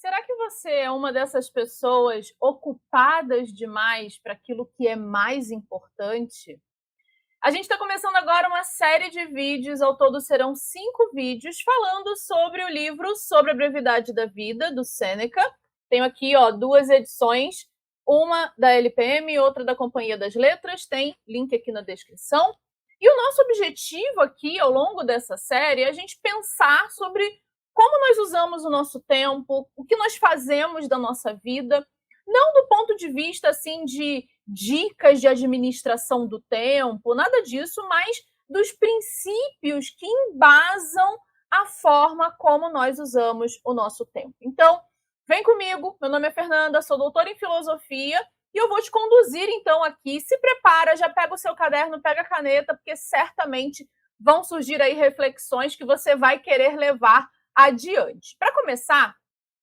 Será que você é uma dessas pessoas ocupadas demais para aquilo que é mais importante? A gente está começando agora uma série de vídeos, ao todo serão 5 vídeos, falando sobre o livro Sobre a Brevidade da Vida, do Sêneca. Tenho aqui 2 edições, uma da LPM e outra da Companhia das Letras, tem link aqui na descrição. E o nosso objetivo aqui, ao longo dessa série, é a gente pensar sobre como nós usamos o nosso tempo, o que nós fazemos da nossa vida, não do ponto de vista assim de dicas de administração do tempo, nada disso, mas dos princípios que embasam a forma como nós usamos o nosso tempo. Então, vem comigo, meu nome é Fernanda, sou doutora em filosofia e eu vou te conduzir então aqui. Se prepara, já pega o seu caderno, pega a caneta, porque certamente vão surgir aí reflexões que você vai querer levar adiante. Para começar,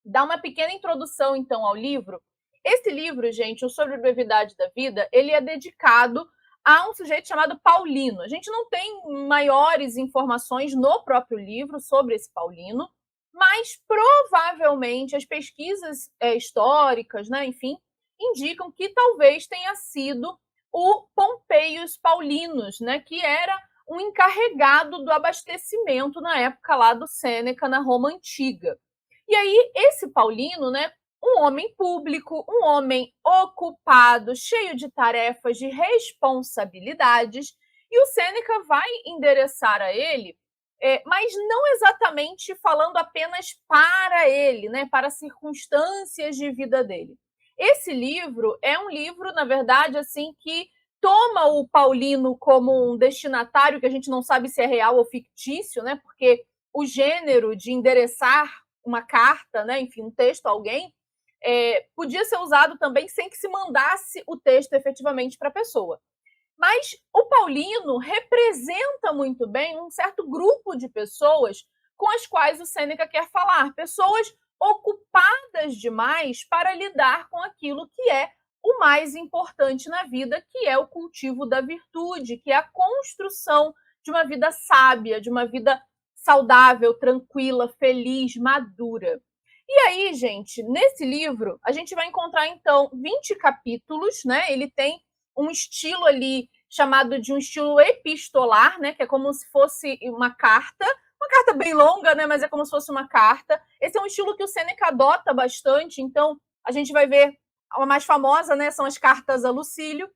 dar uma pequena introdução então ao livro. Esse livro, gente, o Sobre a Brevidade da Vida, ele é dedicado a um sujeito chamado Paulino. A gente não tem maiores informações no próprio livro sobre esse Paulino, mas provavelmente as pesquisas históricas, né, enfim, indicam que talvez tenha sido o Pompeius Paulinus, né, que era um encarregado do abastecimento na época lá do Sêneca, na Roma Antiga. E aí, esse Paulino, né, um homem público, um homem ocupado, cheio de tarefas, de responsabilidades, e o Sêneca vai endereçar a ele, mas não exatamente falando apenas para ele, né, para as circunstâncias de vida dele. Esse livro é um livro, na verdade, assim, que toma o Paulino como um destinatário, que a gente não sabe se é real ou fictício, né, porque o gênero de endereçar uma carta, né, enfim, um texto a alguém, podia ser usado também sem que se mandasse o texto efetivamente para a pessoa. Mas o Paulino representa muito bem um certo grupo de pessoas com as quais o Sêneca quer falar, pessoas ocupadas demais para lidar com aquilo que é o mais importante na vida, que é o cultivo da virtude, que é a construção de uma vida sábia, de uma vida saudável, tranquila, feliz, madura. E aí, gente, nesse livro, a gente vai encontrar, então, 20 capítulos, né? Ele tem um estilo ali chamado de um estilo epistolar, né? Que é como se fosse uma carta bem longa, né? Mas é como se fosse uma carta. Esse é um estilo que o Sêneca adota bastante, então a gente vai ver a mais famosa, né? São as cartas a Lucílio,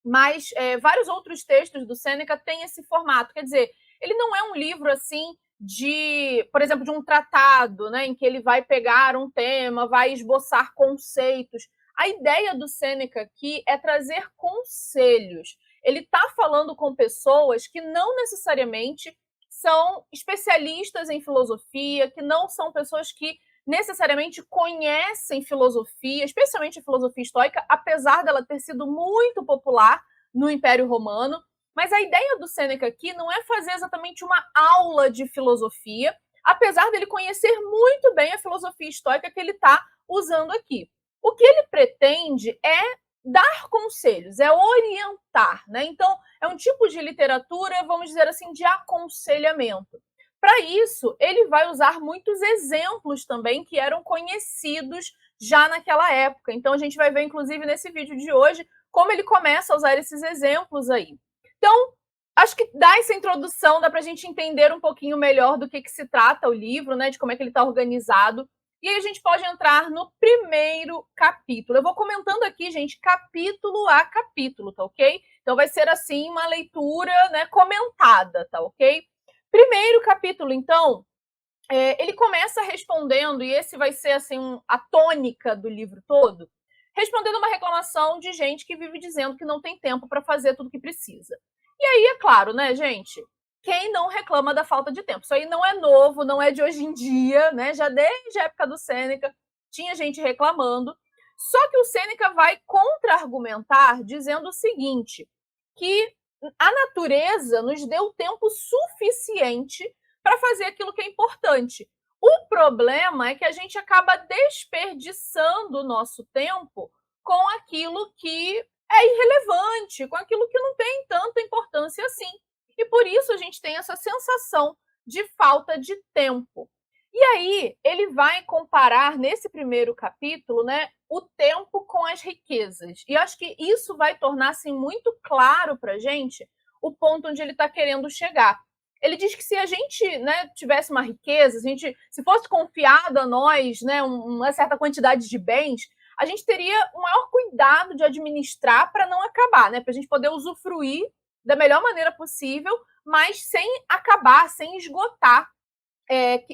mas vários outros textos do Sêneca têm esse formato. Quer dizer, ele não é um livro assim de, por exemplo, de um tratado, né, em que ele vai pegar um tema, vai esboçar conceitos. A ideia do Sêneca aqui é trazer conselhos. Ele está falando com pessoas que não necessariamente são especialistas em filosofia, que não são pessoas que necessariamente conhecem filosofia, especialmente a filosofia estoica, apesar dela ter sido muito popular no Império Romano. Mas a ideia do Sêneca aqui não é fazer exatamente uma aula de filosofia, apesar dele conhecer muito bem a filosofia estoica que ele está usando aqui. O que ele pretende é dar conselhos, é orientar, né? Então, é um tipo de literatura, vamos dizer assim, de aconselhamento. Para isso, ele vai usar muitos exemplos também que eram conhecidos já naquela época. Então, a gente vai ver, inclusive, nesse vídeo de hoje, como ele começa a usar esses exemplos aí. Então, acho que dá essa introdução, dá para a gente entender um pouquinho melhor do que se trata o livro, né, de como é que ele está organizado. E aí a gente pode entrar no primeiro capítulo. Eu vou comentando aqui, gente, capítulo a capítulo, tá ok? Então vai ser, assim, uma leitura, né, comentada, tá ok? Primeiro capítulo, então, ele começa respondendo, e esse vai ser assim a tônica do livro todo, respondendo uma reclamação de gente que vive dizendo que não tem tempo para fazer tudo o que precisa. E aí, é claro, né, gente? Quem não reclama da falta de tempo? Isso aí não é novo, não é de hoje em dia, né? Já desde a época do Sêneca tinha gente reclamando. Só que o Sêneca vai contra-argumentar dizendo o seguinte, que a natureza nos deu tempo suficiente para fazer aquilo que é importante. O problema é que a gente acaba desperdiçando o nosso tempo com aquilo que é irrelevante, com aquilo que não tem tanta importância assim. E por isso a gente tem essa sensação de falta de tempo. E aí, ele vai comparar nesse primeiro capítulo, né, o tempo com as riquezas. E acho que isso vai tornar assim, muito claro para a gente o ponto onde ele está querendo chegar. Ele diz que se a gente, né, tivesse uma riqueza, se fosse confiado a nós, né, uma certa quantidade de bens, a gente teria o maior cuidado de administrar para não acabar, né, para a gente poder usufruir da melhor maneira possível, mas sem acabar, sem esgotar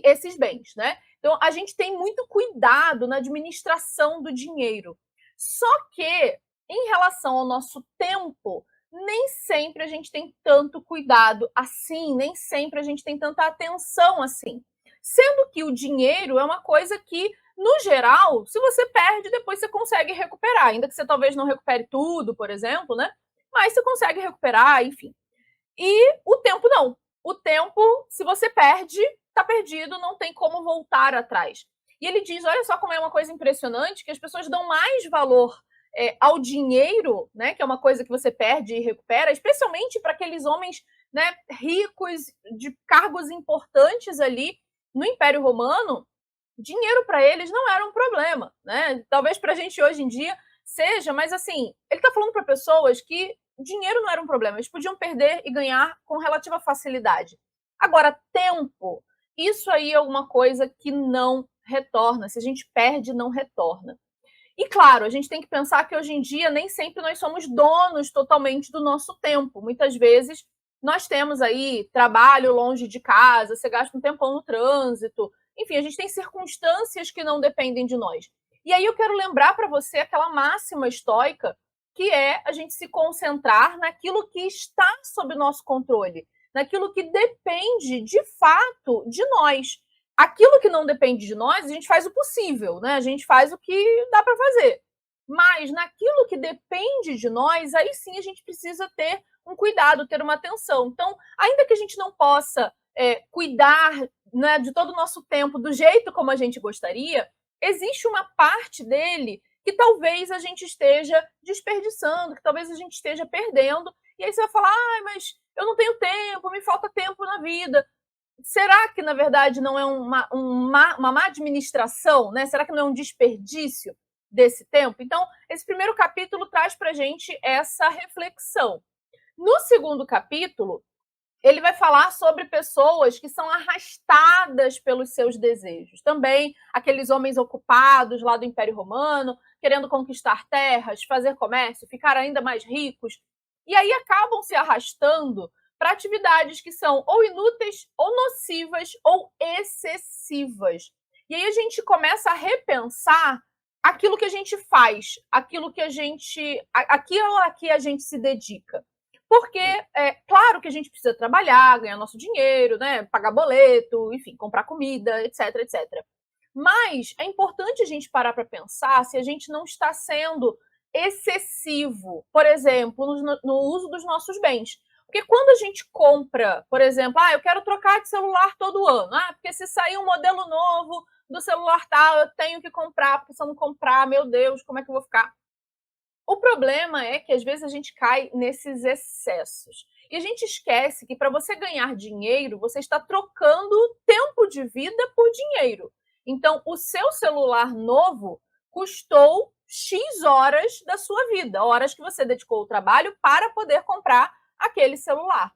esses bens, né? Então, a gente tem muito cuidado na administração do dinheiro. Só que, em relação ao nosso tempo, nem sempre a gente tem tanto cuidado assim, nem sempre a gente tem tanta atenção assim. Sendo que o dinheiro é uma coisa que, no geral, se você perde, depois você consegue recuperar. Ainda que você talvez não recupere tudo, por exemplo, né? Mas você consegue recuperar, enfim. E o tempo não. O tempo, se você perde, está perdido, não tem como voltar atrás. E ele diz: olha só como é uma coisa impressionante, que as pessoas dão mais valor ao dinheiro, né, que é uma coisa que você perde e recupera, especialmente para aqueles homens, né, ricos, de cargos importantes ali no Império Romano. Dinheiro para eles não era um problema, né? Talvez para a gente hoje em dia seja, mas assim, ele está falando para pessoas que dinheiro não era um problema, eles podiam perder e ganhar com relativa facilidade. Agora, tempo, isso aí é uma coisa que não retorna. Se a gente perde, não retorna. E claro, a gente tem que pensar que hoje em dia nem sempre nós somos donos totalmente do nosso tempo. Muitas vezes nós temos aí trabalho longe de casa, você gasta um tempão no trânsito. Enfim, a gente tem circunstâncias que não dependem de nós. E aí eu quero lembrar para você aquela máxima estoica, que é a gente se concentrar naquilo que está sob nosso controle, naquilo que depende de fato de nós. Aquilo que não depende de nós, a gente faz o possível, né? A gente faz o que dá para fazer. Mas naquilo que depende de nós, aí sim a gente precisa ter um cuidado, ter uma atenção. Então, ainda que a gente não possa cuidar, né, de todo o nosso tempo do jeito como a gente gostaria, existe uma parte dele que talvez a gente esteja desperdiçando, que talvez a gente esteja perdendo. E aí você vai falar: ah, mas eu não tenho tempo, me falta tempo na vida. Será que, na verdade, não é uma má administração, né? Será que não é um desperdício desse tempo? Então, esse primeiro capítulo traz para a gente essa reflexão. No segundo capítulo, ele vai falar sobre pessoas que são arrastadas pelos seus desejos. Também aqueles homens ocupados lá do Império Romano, querendo conquistar terras, fazer comércio, ficar ainda mais ricos. E aí acabam se arrastando para atividades que são ou inúteis, ou nocivas, ou excessivas. E aí a gente começa a repensar aquilo que a gente faz, aquilo que a gente se dedica. Porque é claro que a gente precisa trabalhar, ganhar nosso dinheiro, né, pagar boleto, enfim, comprar comida, etc, etc. Mas é importante a gente parar para pensar se a gente não está sendo excessivo, por exemplo, no uso dos nossos bens. Porque quando a gente compra, por exemplo, eu quero trocar de celular todo ano, porque se sair um modelo novo do celular tal, eu tenho que comprar, porque se eu não comprar, meu Deus, como é que eu vou ficar? O problema é que às vezes a gente cai nesses excessos. E a gente esquece que para você ganhar dinheiro, você está trocando tempo de vida por dinheiro. Então, o seu celular novo custou X horas da sua vida, horas que você dedicou ao trabalho para poder comprar aquele celular.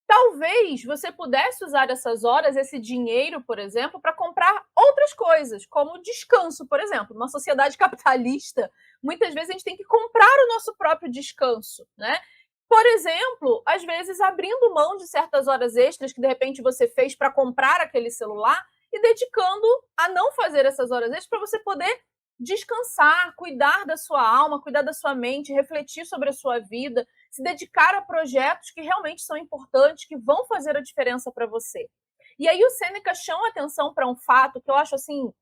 Talvez você pudesse usar essas horas, esse dinheiro, por exemplo, para comprar outras coisas, como descanso, por exemplo. Numa sociedade capitalista, muitas vezes a gente tem que comprar o nosso próprio descanso, né? Por exemplo, às vezes abrindo mão de certas horas extras que de repente você fez para comprar aquele celular e dedicando a não fazer essas horas extras para você poder descansar, cuidar da sua alma, cuidar da sua mente, refletir sobre a sua vida, se dedicar a projetos que realmente são importantes, que vão fazer a diferença para você. E aí o Sêneca chama atenção para um fato que eu acho assim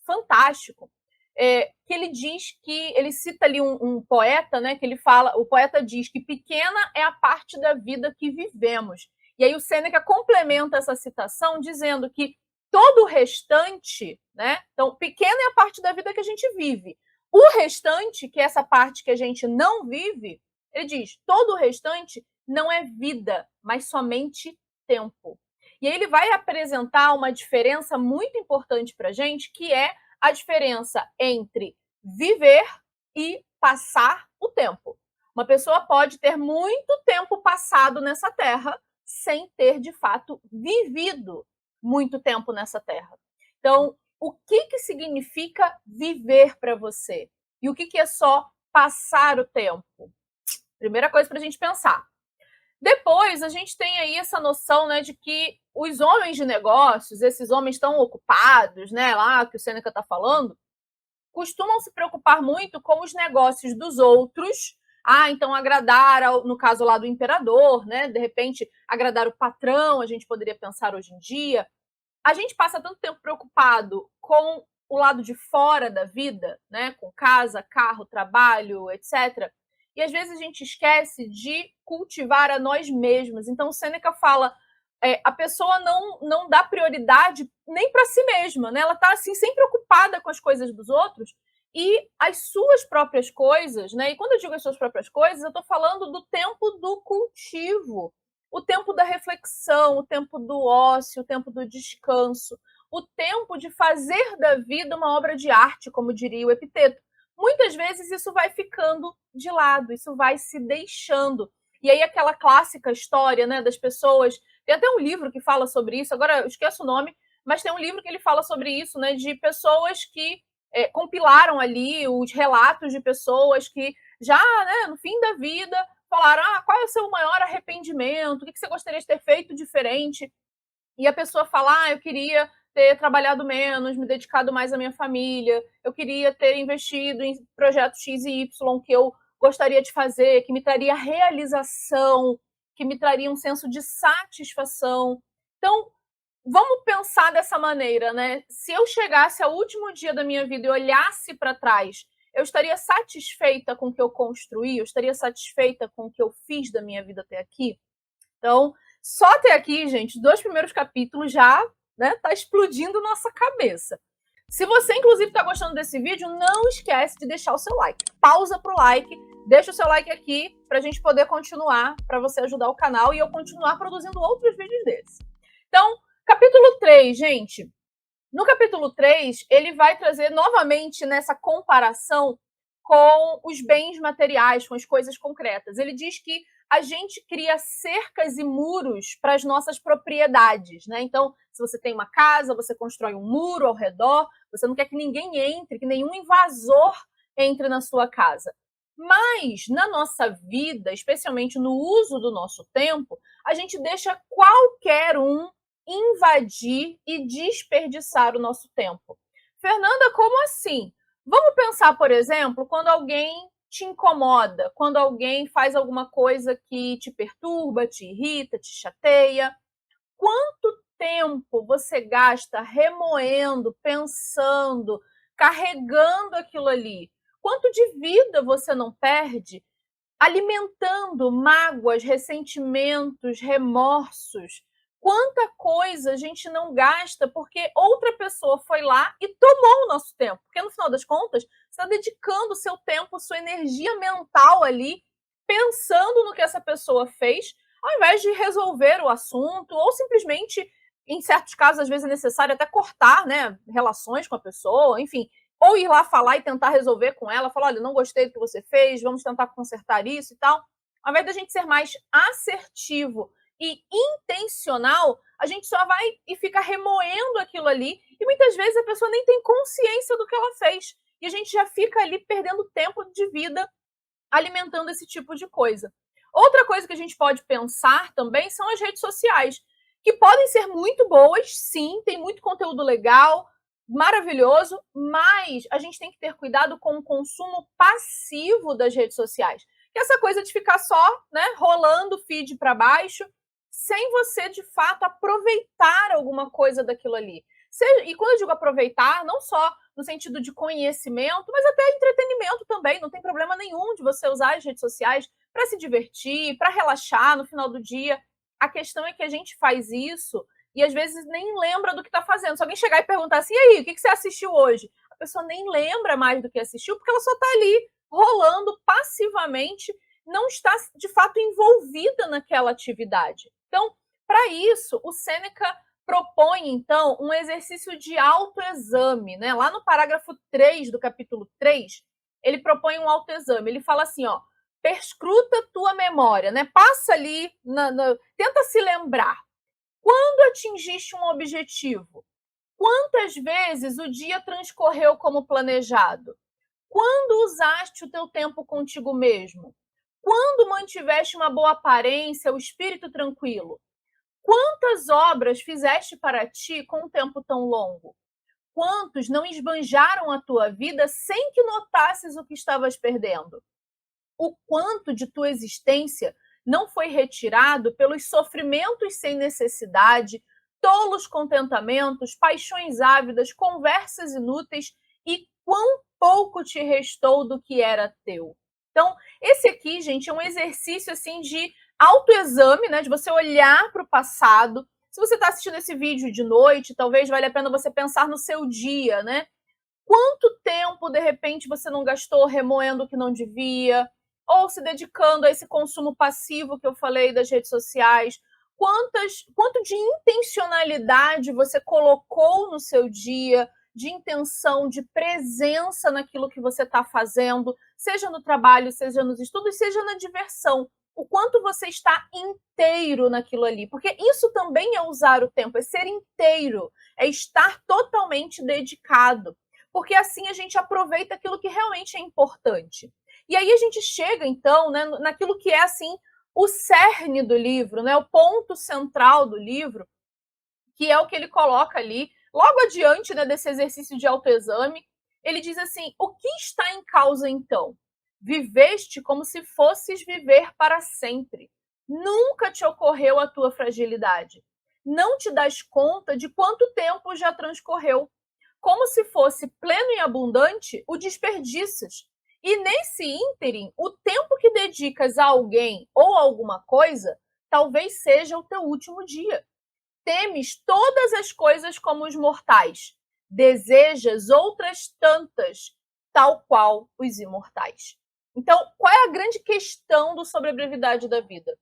fantástico, que ele diz que ele cita ali um poeta, né? Que ele fala, o poeta diz que pequena é a parte da vida que vivemos. E aí o Sêneca complementa essa citação dizendo que todo o restante, né? Então, pequena é a parte da vida que a gente vive. O restante, que é essa parte que a gente não vive, ele diz, todo o restante não é vida, mas somente tempo. E ele vai apresentar uma diferença muito importante para a gente, que é a diferença entre viver e passar o tempo. Uma pessoa pode ter muito tempo passado nessa terra sem ter, de fato, vivido muito tempo nessa terra. Então, o que significa viver para você? E o que é só passar o tempo? Primeira coisa para a gente pensar. Depois, a gente tem aí essa noção, né, de que os homens de negócios, esses homens tão ocupados, né, lá que o Sêneca está falando, costumam se preocupar muito com os negócios dos outros. Então agradar, no caso lá do imperador, né, de repente agradar o patrão, a gente poderia pensar hoje em dia. A gente passa tanto tempo preocupado com o lado de fora da vida, né, com casa, carro, trabalho, etc. E às vezes a gente esquece de cultivar a nós mesmos. Então, o Sêneca fala, a pessoa não dá prioridade nem para si mesma, né? Ela está assim, sempre ocupada com as coisas dos outros e as suas próprias coisas, né? E quando eu digo as suas próprias coisas, eu estou falando do tempo do cultivo, o tempo da reflexão, o tempo do ócio, o tempo do descanso, o tempo de fazer da vida uma obra de arte, como diria o Epiteto. Muitas vezes isso vai ficando de lado, isso vai se deixando. E aí aquela clássica história, né, das pessoas... Tem até um livro que fala sobre isso, agora eu esqueço o nome, mas tem um livro que ele fala sobre isso, né, de pessoas que compilaram ali os relatos de pessoas que já, né, no fim da vida, falaram, qual é o seu maior arrependimento, o que você gostaria de ter feito diferente? E a pessoa fala, eu queria ter trabalhado menos, me dedicado mais à minha família, eu queria ter investido em projetos X e Y que eu gostaria de fazer, que me traria realização, que me traria um senso de satisfação. Então, vamos pensar dessa maneira, né? Se eu chegasse ao último dia da minha vida e olhasse para trás, eu estaria satisfeita com o que eu construí? Eu estaria satisfeita com o que eu fiz da minha vida até aqui? Então, só até aqui, gente, 2 primeiros capítulos já, né, tá explodindo nossa cabeça. Se você, inclusive, está gostando desse vídeo, não esquece de deixar o seu like. Pausa pro like, deixa o seu like aqui para a gente poder continuar, para você ajudar o canal e eu continuar produzindo outros vídeos desses. Então, capítulo 3, gente. No capítulo 3, ele vai trazer novamente nessa comparação com os bens materiais, com as coisas concretas. Ele diz que a gente cria cercas e muros para as nossas propriedades, né? Então, se você tem uma casa, você constrói um muro ao redor, você não quer que ninguém entre, que nenhum invasor entre na sua casa. Mas, na nossa vida, especialmente no uso do nosso tempo, a gente deixa qualquer um invadir e desperdiçar o nosso tempo. Fernanda, como assim? Vamos pensar, por exemplo, quando alguém te incomoda, quando alguém faz alguma coisa que te perturba, te irrita, te chateia. Quanto tempo você gasta remoendo, pensando, carregando aquilo ali? Quanto de vida você não perde alimentando mágoas, ressentimentos, remorsos? Quanta coisa a gente não gasta porque outra pessoa foi lá e tomou o nosso tempo. Porque, no final das contas, você está dedicando o seu tempo, sua energia mental ali, pensando no que essa pessoa fez, ao invés de resolver o assunto, ou simplesmente, em certos casos, às vezes é necessário até cortar, né, relações com a pessoa, enfim, ou ir lá falar e tentar resolver com ela, falar, olha, não gostei do que você fez, vamos tentar consertar isso e tal. Ao invés da gente ser mais assertivo e intencional, a gente só vai e fica remoendo aquilo ali e muitas vezes a pessoa nem tem consciência do que ela fez. E a gente já fica ali perdendo tempo de vida alimentando esse tipo de coisa. Outra coisa que a gente pode pensar também são as redes sociais, que podem ser muito boas, sim, tem muito conteúdo legal, maravilhoso, mas a gente tem que ter cuidado com o consumo passivo das redes sociais. Que é essa coisa de ficar só, né, rolando o feed para baixo, sem você, de fato, aproveitar alguma coisa daquilo ali. E quando eu digo aproveitar, não só no sentido de conhecimento, mas até entretenimento também. Não tem problema nenhum de você usar as redes sociais para se divertir, para relaxar no final do dia. A questão é que a gente faz isso e às vezes nem lembra do que está fazendo. Se alguém chegar e perguntar assim, e aí, o que você assistiu hoje? A pessoa nem lembra mais do que assistiu, porque ela só está ali rolando passivamente, não está de fato envolvida naquela atividade. Então, Para isso, o Sêneca propõe, então, um exercício de autoexame, né? Lá no parágrafo 3 do capítulo 3, ele propõe um autoexame. Ele fala assim, ó, perscruta tua memória, né? Passa ali, tenta se lembrar. Quando atingiste um objetivo? Quantas vezes o dia transcorreu como planejado? Quando usaste o teu tempo contigo mesmo? Quando mantiveste uma boa aparência, o espírito tranquilo? Quantas obras fizeste para ti com um tempo tão longo? Quantos não esbanjaram a tua vida sem que notasses o que estavas perdendo? O quanto de tua existência não foi retirado pelos sofrimentos sem necessidade, tolos contentamentos, paixões ávidas, conversas inúteis, e quão pouco te restou do que era teu. Então, esse aqui, gente, é um exercício assim de autoexame, né, de você olhar para o passado. Se você está assistindo esse vídeo de noite, talvez valha a pena você pensar no seu dia, né? Quanto tempo, de repente, você não gastou remoendo o que não devia, ou se dedicando a esse consumo passivo que eu falei das redes sociais? Quanto de intencionalidade você colocou no seu dia, de intenção, de presença naquilo que você está fazendo, seja no trabalho, seja nos estudos, seja na diversão. O quanto você está inteiro naquilo ali. Porque isso também é usar o tempo, é ser inteiro, é estar totalmente dedicado. Porque assim a gente aproveita aquilo que realmente é importante. E aí a gente chega, então, né, naquilo que é assim o cerne do livro, né, o ponto central do livro, que é o que ele coloca ali, logo adiante, né, desse exercício de autoexame. Ele diz assim: o que está em causa então? Viveste como se fosses viver para sempre. Nunca te ocorreu a tua fragilidade. Não te das conta de quanto tempo já transcorreu. Como se fosse pleno e abundante, o desperdiças. E nesse ínterim, o tempo que dedicas a alguém ou a alguma coisa, talvez seja o teu último dia. Temes todas as coisas como os mortais, desejas outras tantas, tal qual os imortais. Então, qual é a grande questão do Sobre a Brevidade da Vida?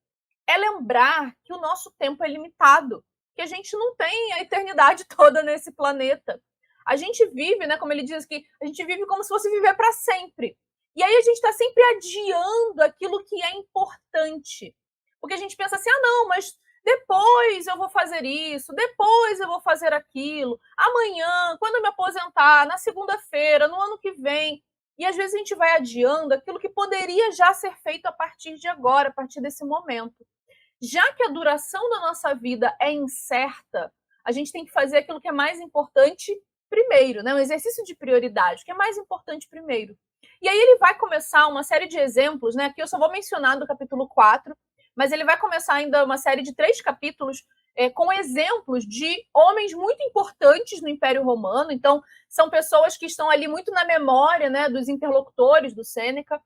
É lembrar que o nosso tempo é limitado, que a gente não tem a eternidade toda nesse planeta. A gente vive, né, como ele diz aqui, a gente vive como se fosse viver para sempre. E aí a gente está sempre adiando aquilo que é importante. Porque a gente pensa assim, ah, não, mas depois eu vou fazer isso, depois eu vou fazer aquilo, amanhã, quando eu me aposentar, na segunda-feira, no ano que vem. E às vezes a gente vai adiando aquilo que poderia já ser feito a partir de agora, a partir desse momento. Já que a duração da nossa vida é incerta, a gente tem que fazer aquilo que é mais importante primeiro, né? Um exercício de prioridade, o que é mais importante primeiro. E aí ele vai começar uma série de exemplos, né? Aqui eu só vou mencionar do capítulo 4, mas ele vai começar ainda uma série de 3 capítulos com exemplos de homens muito importantes no Império Romano. Então, são pessoas que estão ali muito na memória, né, dos interlocutores do Sêneca.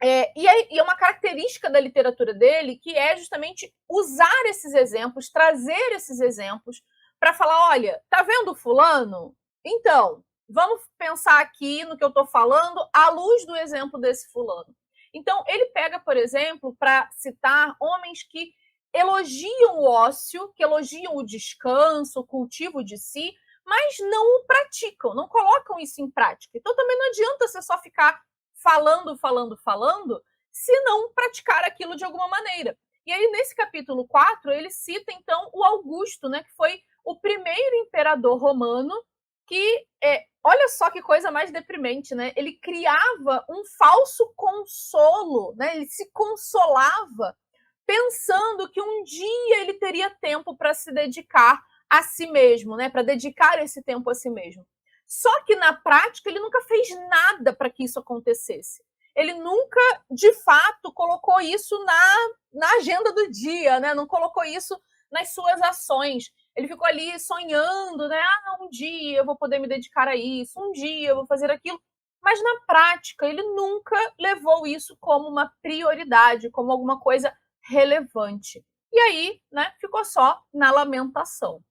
E é uma característica da literatura dele que é justamente usar esses exemplos, trazer esses exemplos para falar, olha, tá vendo fulano? Então, vamos pensar aqui no que eu estou falando à luz do exemplo desse fulano. Então, ele pega, por exemplo, para citar homens que elogiam o ócio, que elogiam o descanso, o cultivo de si, mas não o praticam, não colocam isso em prática. Então, também não adianta você só ficar falando, se não praticar aquilo de alguma maneira. E aí, nesse capítulo 4, ele cita, então, o Augusto, né, que foi o primeiro imperador romano que, olha só que coisa mais deprimente, né? Ele criava um falso consolo, né? Ele se consolava pensando que um dia ele teria tempo para se dedicar a si mesmo, né? Para dedicar esse tempo a si mesmo. Só que na prática ele nunca fez nada para que isso acontecesse. Ele nunca, de fato, colocou isso na agenda do dia, né? Não colocou isso nas suas ações. Ele ficou ali sonhando, né? Ah, um dia eu vou poder me dedicar a isso, um dia eu vou fazer aquilo. Mas na prática, ele nunca levou isso como uma prioridade, como alguma coisa relevante. E aí, né, ficou só na lamentação.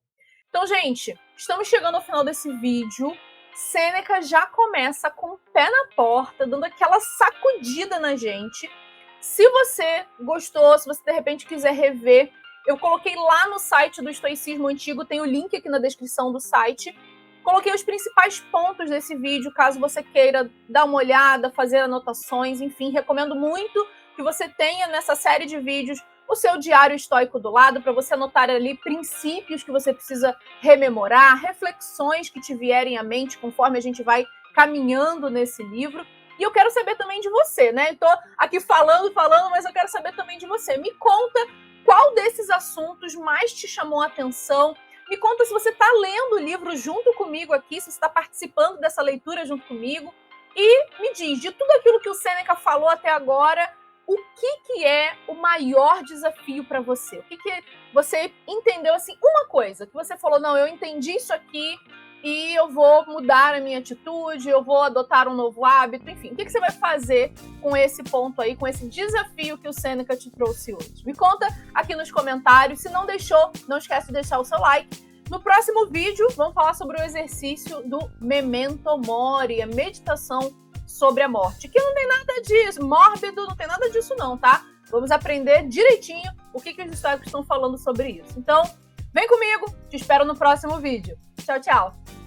Então, gente, estamos chegando ao final desse vídeo. Sêneca já começa com o pé na porta, dando aquela sacudida na gente. Se você gostou, se você de repente quiser rever Eu coloquei lá no site do Estoicismo Antigo, tem o link aqui na descrição do site. Coloquei os principais pontos desse vídeo, caso você queira dar uma olhada, fazer anotações, enfim, recomendo muito que você tenha nessa série de vídeos o seu diário estoico do lado, para você anotar ali princípios que você precisa rememorar, reflexões que te vierem à mente conforme a gente vai caminhando nesse livro. E eu quero saber também de você, né? Estou aqui falando, mas eu quero saber também de você. Me conta qual desses assuntos mais te chamou a atenção. Me conta se você está lendo o livro junto comigo aqui, se você está participando dessa leitura junto comigo. E me diz, de tudo aquilo que o Sêneca falou até agora, o que é o maior desafio para você? O que você entendeu, assim, uma coisa que você falou, não, eu entendi isso aqui e eu vou mudar a minha atitude, eu vou adotar um novo hábito, enfim. O que você vai fazer com esse ponto aí, com esse desafio que o Sêneca te trouxe hoje? Me conta aqui nos comentários. Se não deixou, não esquece de deixar o seu like. No próximo vídeo, vamos falar sobre o exercício do Memento Mori, a meditação sobre a morte, que não tem nada disso, mórbido, não tem nada disso não, tá? Vamos aprender direitinho o que os estoicos estão falando sobre isso. Então, vem comigo, te espero no próximo vídeo. Tchau, tchau!